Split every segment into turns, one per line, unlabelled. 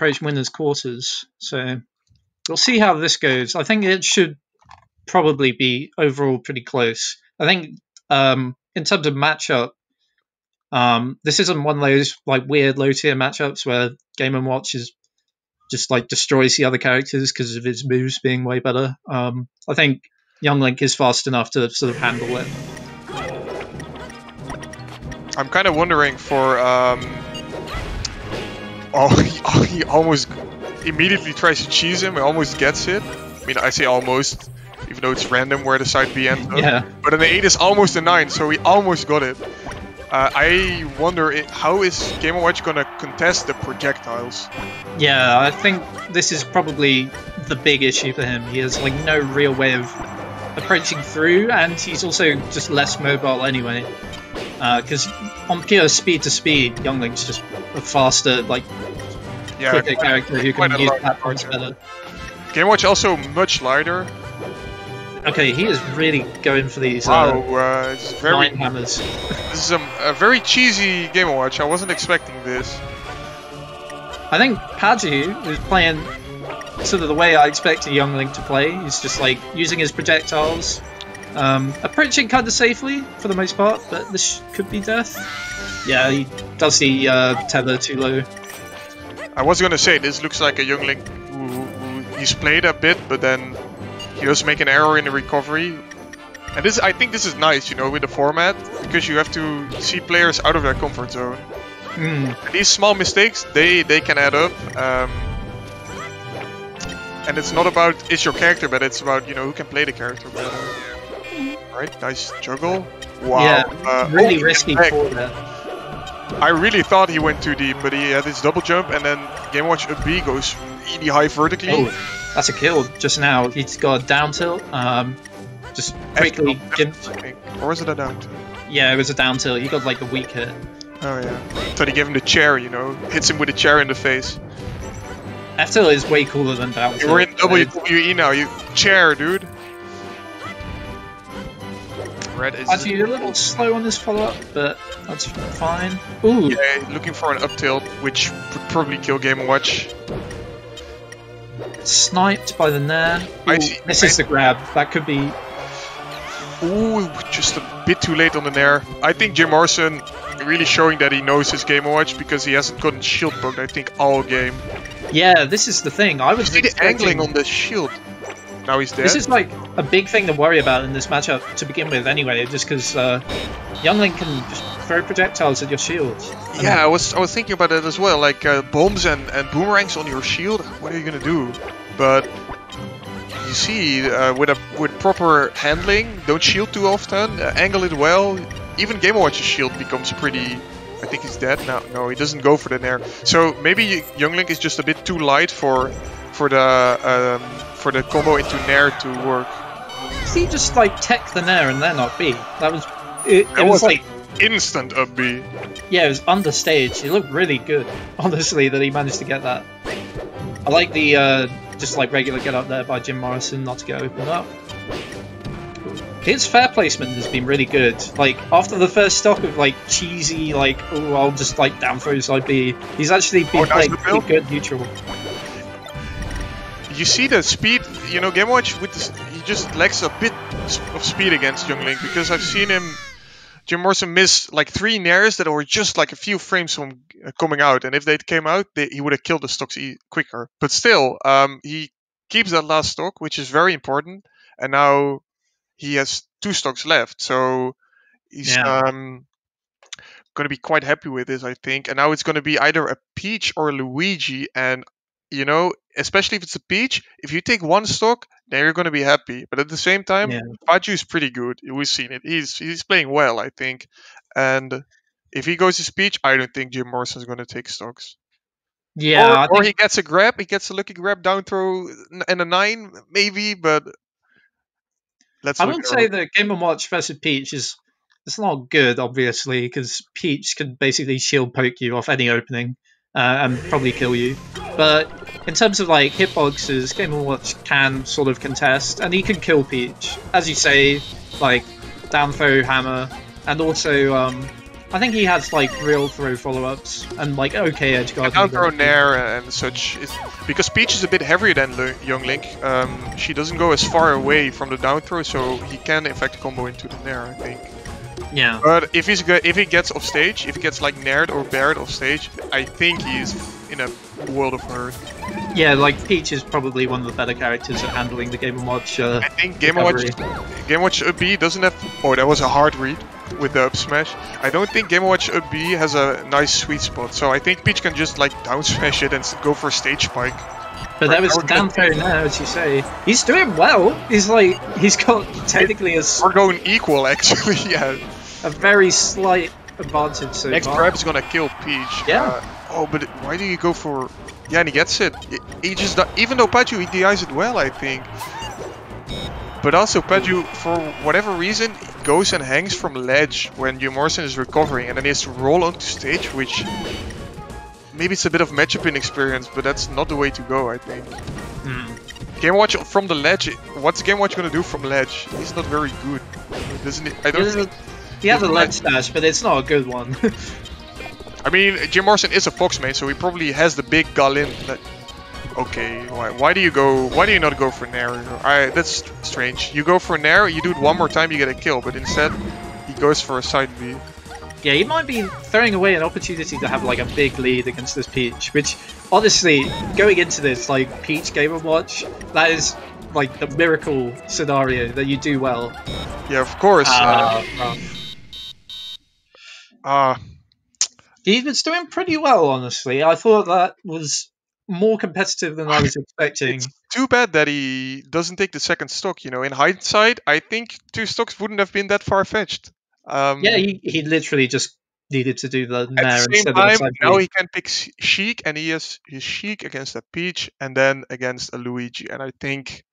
approach winners quarters. So we'll see how this goes. I think it should probably be overall pretty close. I think in terms of matchup, this isn't one of those like weird low tier matchups where Game & Watch is just like destroys the other characters because of his moves being way better. I think Young Link is fast enough to sort of handle it.
I'm kind of wondering for he almost immediately tries to cheese him and almost gets it. I mean, I say almost, even though it's random where the side B ends up.
Yeah.
But an 8 is almost a 9, so he almost got it. I wonder how is Game & Watch gonna contest the projectiles?
Yeah, I think this is probably the big issue for him. He has like no real way of approaching through, and he's also just less mobile anyway. Because on pure speed to speed, Young Link's just a faster, like, quicker character who can use platforms better.
Game & Watch also much lighter.
Okay, he is really going for these
it's very,
9 hammers.
This is a very cheesy Game & Watch. I wasn't expecting this.
I think Paju is playing sort of the way I expect a Young Link to play. He's just like using his projectiles, approaching kind of safely for the most part, but this could be death. Yeah, he does the tether too low.
I was gonna say, this looks like a Young Link who he's played a bit, but then he does make an error in the recovery. And this, I think this is nice, you know, with the format, because you have to see players out of their comfort zone. And these small mistakes, they can add up. And it's not about is your character better, it's about, you know, who can play the character better. Right, nice juggle. Wow.
Yeah, really risky for that.
I really thought he went too deep, but he had his double jump, and then Game & Watch up B goes really high vertically.
Oh, that's a kill just now. He's got a down tilt. Just quickly.
Or was it a down tilt?
Yeah, it was a down tilt. He got like a weak hit.
Oh yeah. Thought he gave him the chair, you know, hits him with a chair in the face.
F tilt is way cooler than down tilt.
We're in WWE now, you chair, dude. Red is
actually a little slow on this follow-up, but that's fine. Ooh.
Yeah, looking for an up tilt, which would probably kill Game & Watch.
Sniped by the Nair. This is the grab. That could be.
Ooh, just a bit too late on the Nair. I think Jim Morrison really showing that he knows his Game & Watch because he hasn't gotten shield poked, I think, all game.
Yeah, this is the thing. I was
see the angling on the shield. Now he's dead.
This is like a big thing to worry about in this matchup to begin with anyway, just because Young Link can just throw projectiles at your shield.
Yeah, I was thinking about that as well, like bombs and boomerangs on your shield, what are you gonna do? But you see, with proper handling, don't shield too often, angle it well, even Game & Watch's shield becomes pretty... I think he's dead now. No, he doesn't go for the Nair. So maybe Young Link is just a bit too light for the combo into Nair to work.
He just like tech the Nair and then up B. That was it was like
instant up B.
Yeah, it was understaged. It looked really good, honestly, that he managed to get that. I like the just like regular get up there by Jim Morrison, not to get opened up. His fair placement has been really good. Like after the first stock of like cheesy, like oh I'll just like down throw side B, he's actually been playing pretty good neutral.
You see the speed, you know, Game & Watch with this, he just lacks a bit of speed against Young Link because I've seen him, Jim Morrison, miss like 3 Nairs that were just like a few frames from coming out, and if they came out, he would have killed the stocks quicker. But still, he keeps that last stock, which is very important, and now he has 2 stocks left, so he's going to be quite happy with this, I think. And now it's going to be either a Peach or a Luigi, and you know, especially if it's a Peach, if you take 1 stock, then you're going to be happy. But at the same time, Paju is pretty good. We've seen it. He's playing well, I think. And if he goes to Peach, I don't think Jim Morrison is going to take stocks.
Yeah,
or he gets a grab. He gets a lucky grab down throw and a 9, maybe. But
I wouldn't say that Game & Watch versus Peach is it's not good, obviously, because Peach can basically shield poke you off any opening. And probably kill you. But in terms of like hitboxes, Game & Watch can sort of contest, and he can kill Peach. As you say, like down throw hammer, and also I think he has like real throw follow-ups and like okay edge guard.
Down throw nair and such. Because Peach is a bit heavier than Young Link. She doesn't go as far away from the down throw, so he can in fact combo into the nair, I think.
Yeah.
But if he gets off stage, if he gets like naired or bared off stage, I think he's in a world of hurt.
Yeah, like Peach is probably one of the better characters at handling the Game & Watch.
I think Game & Watch up B doesn't have. Oh, that was a hard read with the up smash. I don't think Game & Watch up B has a nice sweet spot, so I think Peach can just like down smash it and go for a stage spike.
But that was down throw now, as you say. He's doing well. He's got technically
we're going equal actually. Yeah.
A very slight advantage so
Next
far.
grab is gonna kill Peach.
Yeah.
Oh, but why do you go for? Yeah, and he gets it. He just even though Paju he DIs it well, I think. But also Paju, for whatever reason, goes and hangs from ledge when Jim Morrison is recovering, and then he has to roll onto stage, which maybe it's a bit of matchup inexperience, but that's not the way to go, I think. Game Watch from the ledge. What's Game Watch gonna do from ledge? He's not very good, doesn't he? I don't think.
He has a ledge dash, but it's not a good one.
I mean, Jim Morrison is a Fox main, so he probably has the big Galin. That... Okay, why do you not go for Nair? That's strange. You go for Nair, you do it one more time, you get a kill, but instead he goes for a side B.
Yeah, he might be throwing away an opportunity to have like a big lead against this Peach, which honestly, going into this like Peach Game & Watch, that is like the miracle scenario that you do well.
Yeah, of course.
He was doing pretty well, honestly. I thought that was more competitive than I was expecting.
It's too bad that he doesn't take the second stock, you know. In hindsight, I think 2 stocks wouldn't have been that far-fetched.
Yeah, he literally just needed to do the nair
at the same
instead
time,
of the side
now
B.
he can pick Sheik, and he has his Sheik against a Peach, and then against a Luigi. And I think,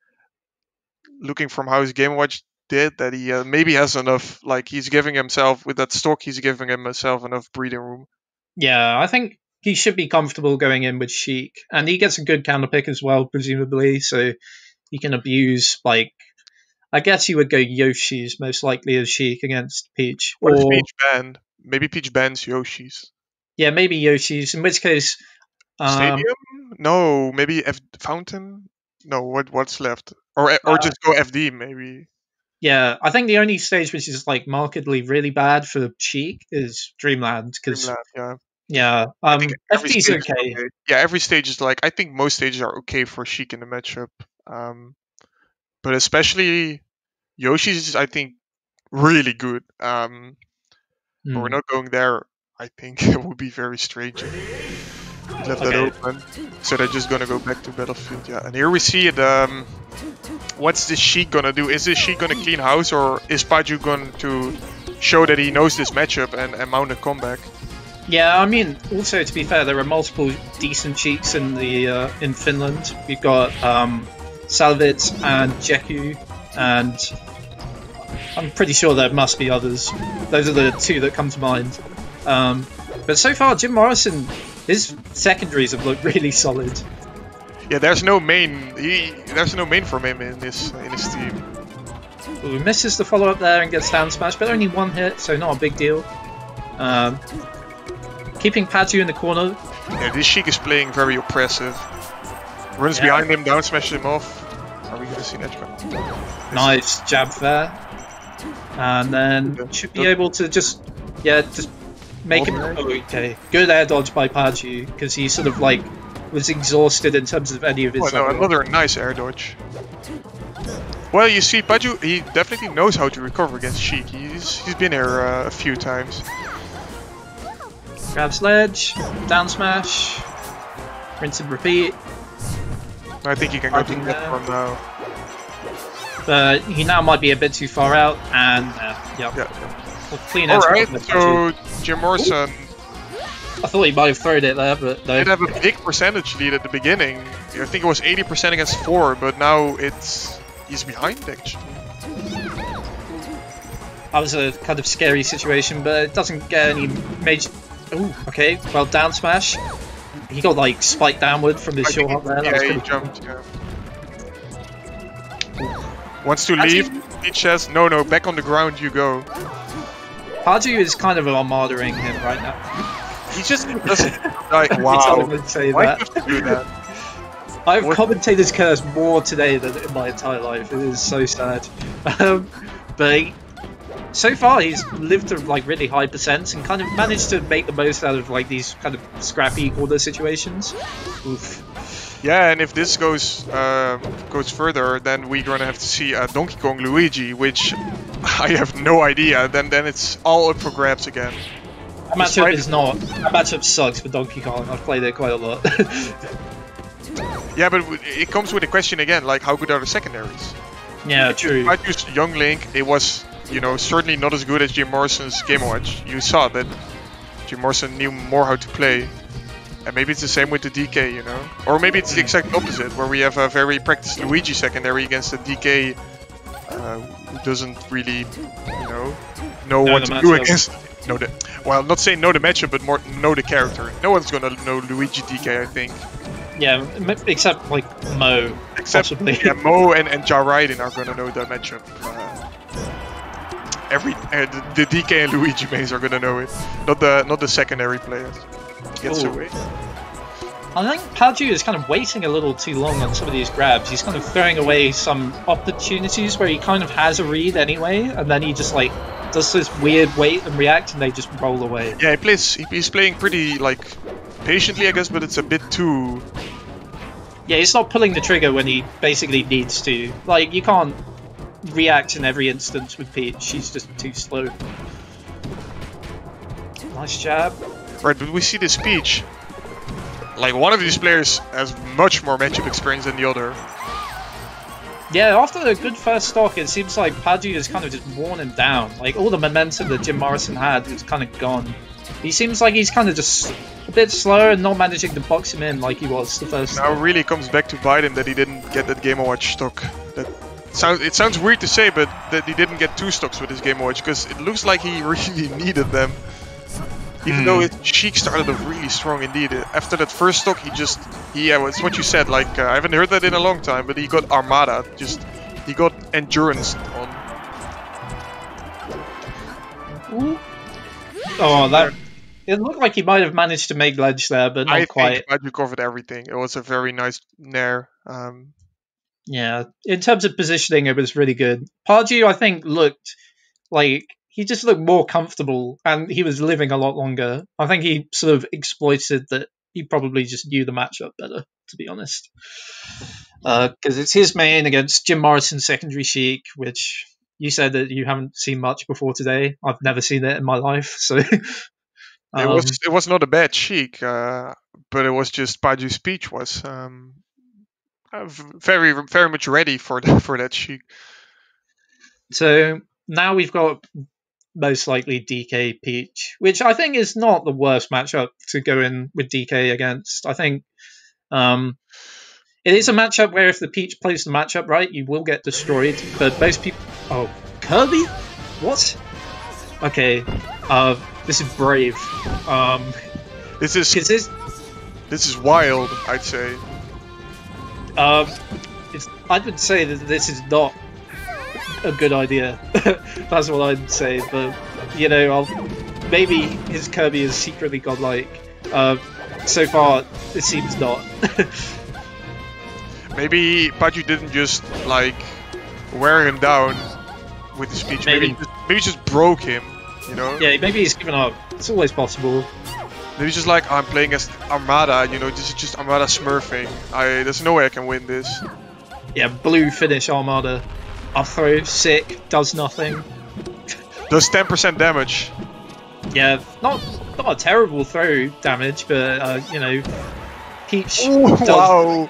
looking from how his Game Watch did, that he maybe has enough, like he's giving himself, with that stock, he's giving himself enough breathing room.
Yeah, I think he should be comfortable going in with Sheik, and he gets a good counter pick as well, presumably, so he can abuse, like, I guess you would go Yoshi's most likely as Sheik against Peach.
What if Peach banned? Maybe Peach bans Yoshi's.
Yeah, maybe Yoshi's, in which case...
Stadium? No, maybe Fountain? No, what's left? Or just go FD, maybe.
Yeah, I think the only stage which is like markedly really bad for Sheik is Dreamland, because... Yeah, FD's okay.
Yeah, every stage is like, I think most stages are okay for Sheik in the matchup. But especially Yoshi's is, I think, really good. But we're not going there. I think it would be very strange. We left that open. So they're just gonna go back to Battlefield. Yeah, and here we see it. What's this Sheik gonna do? Is this Sheik gonna clean house, or is Paju going to show that he knows this matchup and mount a comeback?
Yeah, I mean, also to be fair, there are multiple decent Sheiks in the in Finland. We've got Salvit and Jeku, and I'm pretty sure there must be others. Those are the 2 that come to mind. But so far, Jim Morrison, his secondaries have looked really solid.
Yeah, there's no main. There's no main for him in his team.
Ooh, he misses the follow up there and gets down smash, but only 1 hit, so not a big deal. Keeping Paju in the corner.
Yeah, this Sheik is playing very oppressive. Runs behind him, down smashes him off. Are we gonna see an edge guard?
Nice jab there. And then should be able to just make him... Oh, okay. Good air dodge by Paju, because he sort of like was exhausted in terms of any of his...
Oh no, another nice air dodge. Well, you see, Paju, he definitely knows how to recover against Sheik. He's been here a few times.
Grabs ledge, down smash, rinse and repeat.
I think he can go to the platform now.
But he now might be a bit too far out, and well, clean edge.
Alright, so Jim Morrison...
I thought he might have thrown it there, but no.
He did have a big percentage lead at the beginning. I think it was 80% against 4, but now he's behind actually.
That was a kind of scary situation, but it doesn't get any major... Ooh, okay, well, down smash. He got like spiked downward from his short hop there.
Yeah, he jumped, Wants to leave. Peach says, no, back on the ground you go.
Paju is kind of armadering him right now.
He just doesn't like. Wow. Why do you have to do that?
I've commentator's curse more today than in my entire life. It is so sad. But so far he's lived to like really high percents and kind of managed to make the most out of like these kind of scrappy corner situations. Oof.
Yeah, and if this goes further, then we're gonna have to see Donkey Kong Luigi, which I have no idea. Then it's all up for grabs again.
That matchup is not. That matchup sucks for Donkey Kong. I've played it quite a lot.
Yeah, but it comes with a question again, like how good are the secondaries?
Yeah, true.
I used Young Link. It was, you know, certainly not as good as Jim Morrison's Game & Watch. You saw that Jim Morrison knew more how to play. And maybe it's the same with the DK, you know? Or maybe it's the exact opposite, where we have a very practiced Luigi secondary against a DK who doesn't really, you know what to do against. Well, not saying know the matchup, but more know the character. No one's gonna know Luigi DK, I think.
Yeah, except like Mo. Possibly.
Yeah, Mo and Jaraiden are gonna know the matchup. The DK and Luigi mains are gonna know it, not the secondary players. Gets away.
I think Paju is kind of waiting a little too long on some of these grabs. He's kind of throwing away some opportunities where he kind of has a read anyway, and then he just like does this weird wait and react, and they just roll away.
Yeah, he's playing pretty like patiently, I guess, but it's a bit too.
Yeah, he's not pulling the trigger when he basically needs to. Like, you can't react in every instance with Peach. She's just too slow. Nice jab.
Right, but we see this Peach. Like, one of these players has much more matchup experience than the other.
Yeah, after a good first stock, it seems like Paju has kind of just worn him down. Like, all the momentum that Jim Morrison had is kind of gone. He seems like he's kind of just a bit slower and not managing to box him in like he was the first
now it really comes back to bite him that he didn't get that Game & Watch stock. It sounds weird to say, but that he didn't get 2 stocks with his Game & Watch, because it looks like he really needed them. Even though his Sheik started off really strong indeed. After that first stock, it's what you said, like, I haven't heard that in a long time, but he got Armada, he got Endurance on.
Ooh. Oh, it looked like he might have managed to make ledge there, but not quite.
I think Paju covered everything. It was a very nice nair.
Yeah, in terms of positioning, it was really good. Paju, I think, looked like he just looked more comfortable, and he was living a lot longer. I think he sort of exploited that. He probably just knew the matchup better, to be honest. Because it's his main against Jim Morrison's secondary Sheik, which you said that you haven't seen much before today. I've never seen it in my life, so...
It was not a bad Sheik, but it was just Paju's speech was very very much ready for that Sheik.
So now we've got most likely DK Peach, which I think is not the worst matchup to go in with DK against. I think it is a matchup where if the Peach plays the matchup right, you will get destroyed. But most people... Oh, Kirby? What? Okay. This is brave.
This is wild, I'd say.
I would say that this is not a good idea. That's what I'd say. But you know, maybe his Kirby is secretly godlike. So far, it seems not.
Maybe Paju didn't just like wear him down with his speech. Maybe he just broke him. You know?
Yeah, maybe he's given up. It's always possible.
Maybe he's just like, I'm playing as Armada, you know, this is just Armada smurfing. There's no way I can win this.
Yeah, blue finish Armada. Up throw, sick, does nothing.
Does 10% damage.
Yeah, not a terrible throw damage, but, you know, Peach
does... Wow!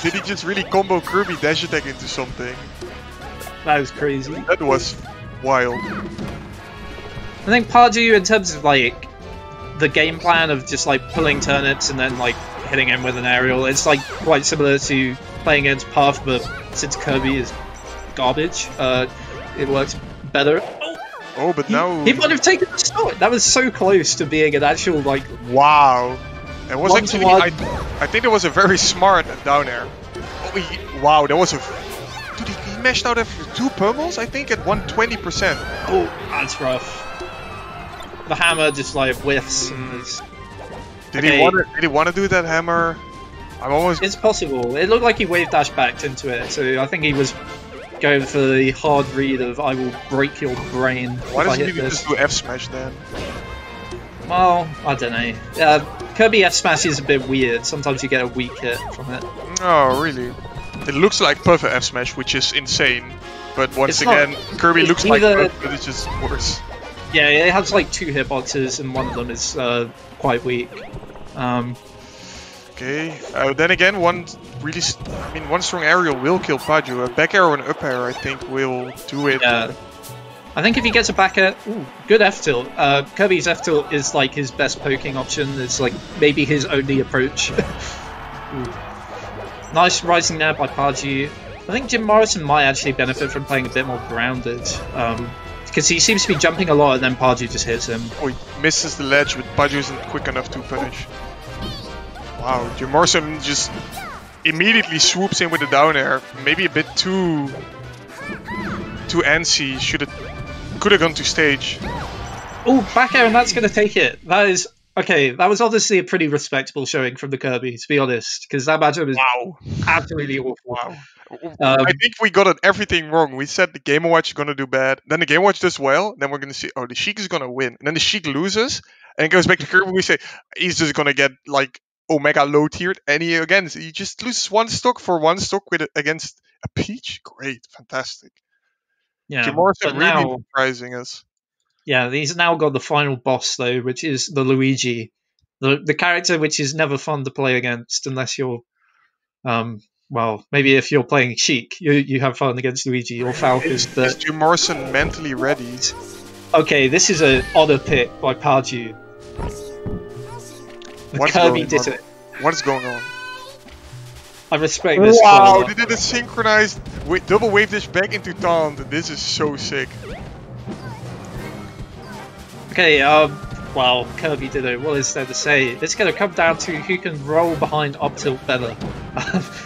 Did he just really combo Kirby dash attack into something?
That was crazy.
That was wild.
I think Paju, in terms of like the game plan of just like pulling turnips and then like hitting him with an aerial, it's like quite similar to playing against Puff, but since Kirby is garbage, it works better.
Oh, but now
he might have taken the stock. That was so close to being an actual like.
Wow, it was actually. I think it was a very smart down air. Oh, wow, that was a. Dude, he mashed out after 2 pummels, I think, at 120%.
Oh, that's rough. the hammer just like whiffs. And
did he want to do that hammer? I'm almost.
It's possible. It looked like he wave dash backed into it, so I think he was going for the hard read of "I will break your brain."
Why doesn't he just do F smash then?
Well, I don't know. Kirby F smash is a bit weird. Sometimes you get a weak hit from it.
Oh, really? It looks like perfect F smash, which is insane. But once again, Kirby looks like perfect, but it's just worse.
Yeah, it has like 2 hitboxes, and one of them is quite weak.
Okay. Then again, one strong aerial will kill Paju. A back arrow and up air, I think, will do it.
Yeah. I think if he gets a back air, good F tilt. Kirby's F tilt is like his best poking option. It's like maybe his only approach. Nice rising there by Paju. I think Jim Morrison might actually benefit from playing a bit more grounded. Because he seems to be jumping a lot and then Paju just hits him.
Oh, he misses the ledge, but Paju isn't quick enough to punish. Wow, Jim Morrison just immediately swoops in with the down air. Maybe a bit too antsy. Could have gone to stage.
Oh, back air, and that's going to take it. That is okay. That was obviously a pretty respectable showing from the Kirby, to be honest, because that matchup is absolutely awful.
Wow. I think we got everything wrong. We said the Game & Watch is going to do bad, then the Game & Watch does well, then we're going to see, oh, the Sheik is going to win. And then the Sheik loses, and it goes back to Kirby. We say, he's just going to get, like, Omega low tiered, and he just loses 1 stock for 1 stock against a Peach? Great, fantastic.
Yeah,
Jim Morrison really surprising us.
Yeah, he's now got the final boss, though, which is the Luigi. The character which is never fun to play against unless you're... well, maybe if you're playing Sheik, you have fun against Luigi or Falcon.
Is Jim Morrison mentally ready?
Okay, this is an honor pick by Paju. Kirby did it.
What is going on?
I respect this.
Wow, they did a synchronized double wave dash back into taunt. This is so sick.
Okay, well, Kirby did it. What is there to say? It's going to come down to who can roll behind up tilt better.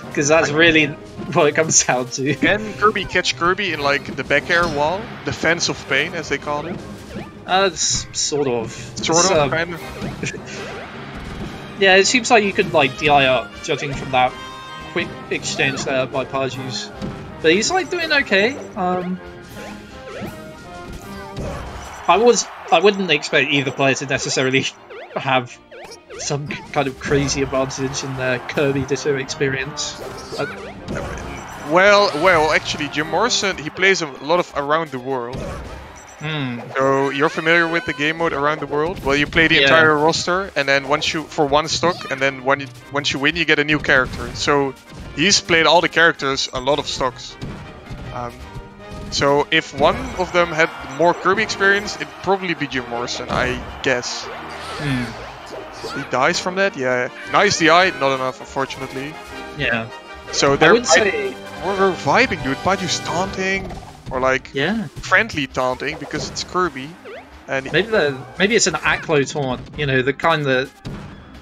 Because that's really what it comes down to.
Can Kirby catch Kirby in like the back air wall? The fence of pain, as they call it?
Sort of.
Sort of, kind of.
Yeah, it seems like you could like DI up, judging from that quick exchange there by Paju's. But he's like doing okay. I wouldn't expect either player to necessarily have some kind of crazy advantage in their Kirby Ditto experience.
Well, actually, Jim Morrison, he plays a lot of Around the World. So you're familiar with the game mode Around the World? Well, you play the entire roster, and then for 1 stock, and then once you win, you get a new character. So he's played all the characters, a lot of stocks. So if one of them had more Kirby experience, it'd probably be Jim Morrison, I guess. He dies from that? Yeah. Nice DI, not enough, unfortunately.
Yeah.
So we're vibing, dude. Paju's taunting. Or like friendly taunting because it's Kirby, and
maybe it's an Aklo taunt. You know, the kind that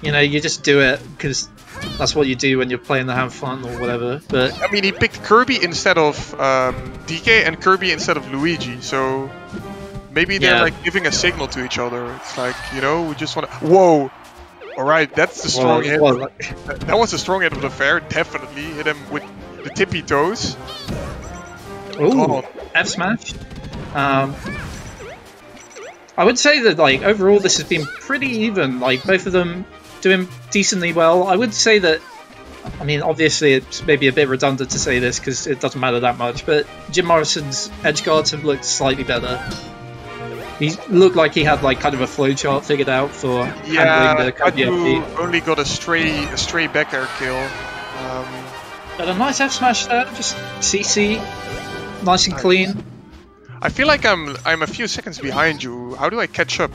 you just do it because that's what you do when you're playing to have fun or whatever. But
I mean, he picked Kirby instead of DK and Kirby instead of Luigi, so maybe they're like giving a signal to each other. It's like, we just want to. Whoa! All right, that's the strong hit. That was a strong hit of the fair. Definitely hit him with the tippy toes.
Ooh, F smash. I would say that like overall this has been pretty even. Like both of them doing decently well. I would say that. I mean, obviously it's maybe a bit redundant to say this because it doesn't matter that much. But Jim Morrison's edge guards have looked slightly better. He looked like he had like kind of a flowchart figured out for handling the Kirby FD.
Only got a stray back air kill.
But a nice F smash there, just CC. Nice and clean.
I feel like I'm a few seconds behind you. How do I catch up?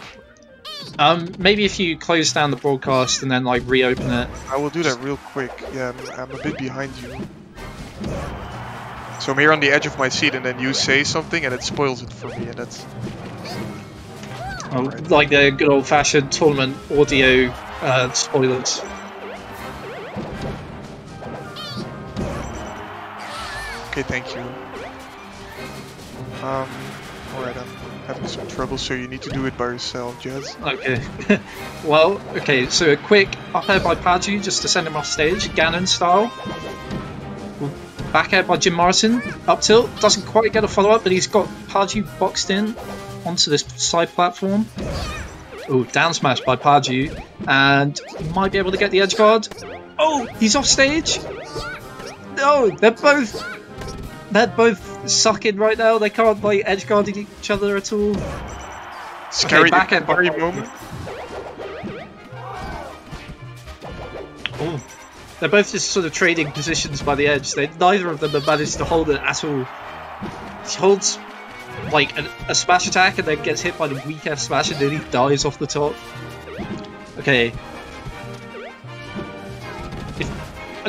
Maybe if you close down the broadcast and then like reopen it.
I will do that real quick. Yeah, I'm a bit behind you. So I'm here on the edge of my seat, and then you say something, and it spoils it for me, and that's.
Like the good old-fashioned tournament audio spoilers.
Okay, thank you. Alright, I'm having some trouble, so you need to do it by yourself, Jazz.
Okay. Well, okay, so a quick up air by Paju just to send him off stage, Ganon style. Back air by Jim Morrison, up tilt, doesn't quite get a follow up, but he's got Paju boxed in onto this side platform. Oh, down smash by Paju, and might be able to get the edge guard. Oh, he's off stage. No, they're both sucking right now. They can't like edge guarding each other at all.
Scary,
okay, back end
scary moment.
Oh, they're both just sort of trading positions by the edge. Neither of them have managed to hold it at all. He holds like a smash attack and then gets hit by the weak F smash and then he dies off the top. Okay.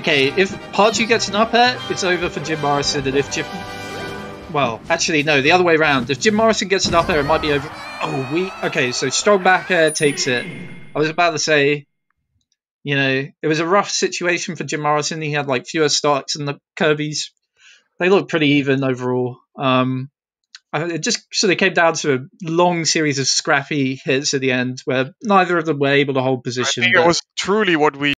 If Paju gets an up air, it's over for Jim Morrison, and if Jim... Well, actually, no, the other way around. If Jim Morrison gets an up air, it might be over... Oh, okay, so strong back air takes it. I was about to say, you know, it was a rough situation for Jim Morrison. He had, like, fewer stocks, and the Kirbys, they look pretty even overall. It just sort of came down to a long series of scrappy hits at the end, where neither of them were able to hold position.
I think it was truly what we